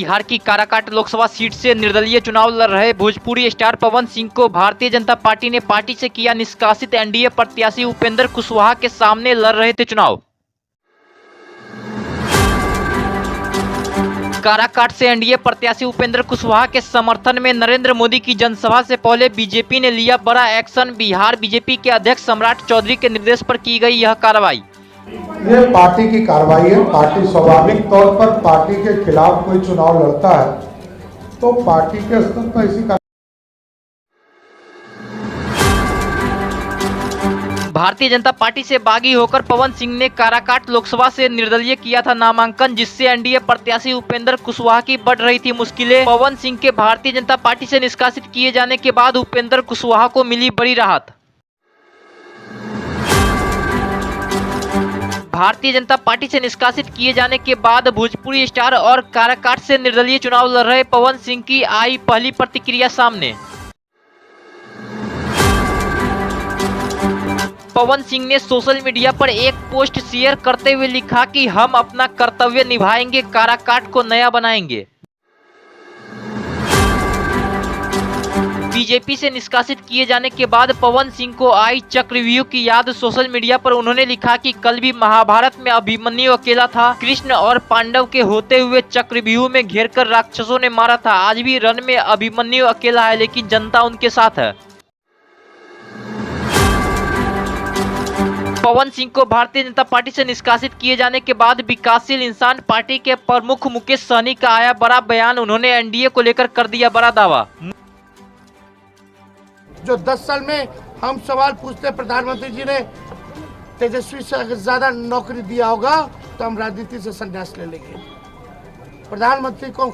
बिहार की काराकाट लोकसभा सीट से निर्दलीय चुनाव लड़ रहे भोजपुरी स्टार पवन सिंह को भारतीय जनता पार्टी ने पार्टी से किया निष्कासित। एनडीए प्रत्याशी उपेंद्र कुशवाहा के सामने लड़ रहे थे चुनाव। काराकाट से एनडीए प्रत्याशी उपेंद्र कुशवाहा के समर्थन में नरेंद्र मोदी की जनसभा से पहले बीजेपी ने लिया बड़ा एक्शन। बिहार बीजेपी के अध्यक्ष सम्राट चौधरी के निर्देश पर की गई यह कार्रवाई। ये पार्टी की कार्रवाई है। पार्टी स्वाभाविक तौर पर पार्टी के खिलाफ कोई चुनाव लड़ता है तो पार्टी के स्तर पर इसी भारतीय जनता पार्टी से बागी होकर पवन सिंह ने काराकाट लोकसभा से निर्दलीय किया था नामांकन, जिससे एनडीए प्रत्याशी उपेंद्र कुशवाहा की बढ़ रही थी मुश्किलें। पवन सिंह के भारतीय जनता पार्टी से निष्कासित किए जाने के बाद उपेंद्र कुशवाहा को मिली बड़ी राहत। भारतीय जनता पार्टी से निष्कासित किए जाने के बाद भोजपुरी स्टार और काराकाट से निर्दलीय चुनाव लड़ रहे पवन सिंह की आई पहली प्रतिक्रिया सामने। पवन सिंह ने सोशल मीडिया पर एक पोस्ट शेयर करते हुए लिखा कि हम अपना कर्तव्य निभाएंगे, काराकाट को नया बनाएंगे। बीजेपी से निष्कासित किए जाने के बाद पवन सिंह को आई चक्रव्यूह की याद। सोशल मीडिया पर उन्होंने लिखा कि कल भी महाभारत में अभिमन्यु अकेला था, कृष्ण और पांडव के होते हुए चक्रव्यूह में घेरकर राक्षसों ने मारा था। आज भी रण में अभिमन्यु अकेला है, लेकिन जनता उनके साथ है। पवन सिंह को भारतीय जनता पार्टी से निष्कासित किए जाने के बाद विकासशील इंसान पार्टी के प्रमुख मुकेश सहनी का आया बड़ा बयान। उन्होंने एनडीए को लेकर कर दिया बड़ा दावा। जो 10 साल में हम सवाल पूछते प्रधानमंत्री जी ने तेजस्वी से अगर ज्यादा नौकरी दिया होगा तो हम राजनीति से संन्यास ले लेंगे। प्रधानमंत्री को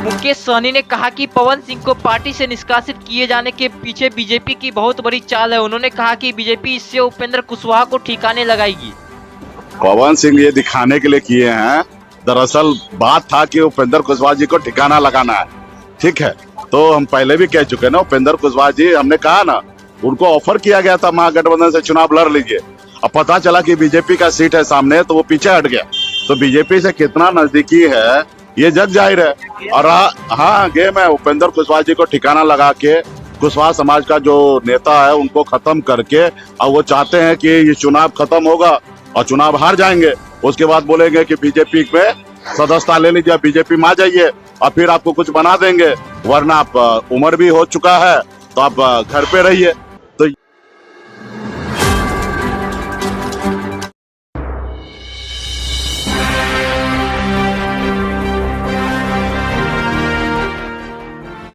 मुकेश सहनी ने कहा कि पवन सिंह को पार्टी से निष्कासित किए जाने के पीछे बीजेपी की बहुत बड़ी चाल है। उन्होंने कहा कि बीजेपी इससे उपेंद्र कुशवाहा को ठिकाने लगाएगी। पवन सिंह ये दिखाने के लिए किए हैं, दरअसल बात था कि उपेंद्र कुशवाहा जी को ठिकाना लगाना है। ठीक है, तो हम पहले भी कह चुके ना, उपेंद्र कुशवाहा जी, हमने कहा ना, उनको ऑफर किया गया था महागठबंधन से चुनाव लड़ लीजिए। अब पता चला कि बीजेपी का सीट है सामने, तो वो पीछे हट गया। तो बीजेपी से कितना नजदीकी है ये जग जाहिर है। और हाँ, गेम है उपेंद्र कुशवाहा जी को ठिकाना लगा के कुशवाहा समाज का जो नेता है उनको खत्म करके, और वो चाहते हैं कि ये चुनाव खत्म होगा और चुनाव हार जाएंगे, उसके बाद बोलेंगे कि बीजेपी में सदस्यता ले लीजिए, बीजेपी में आ जाइए और फिर आपको कुछ बना देंगे, वरना आप उम्र भी हो चुका है तो आप घर पे रहिए।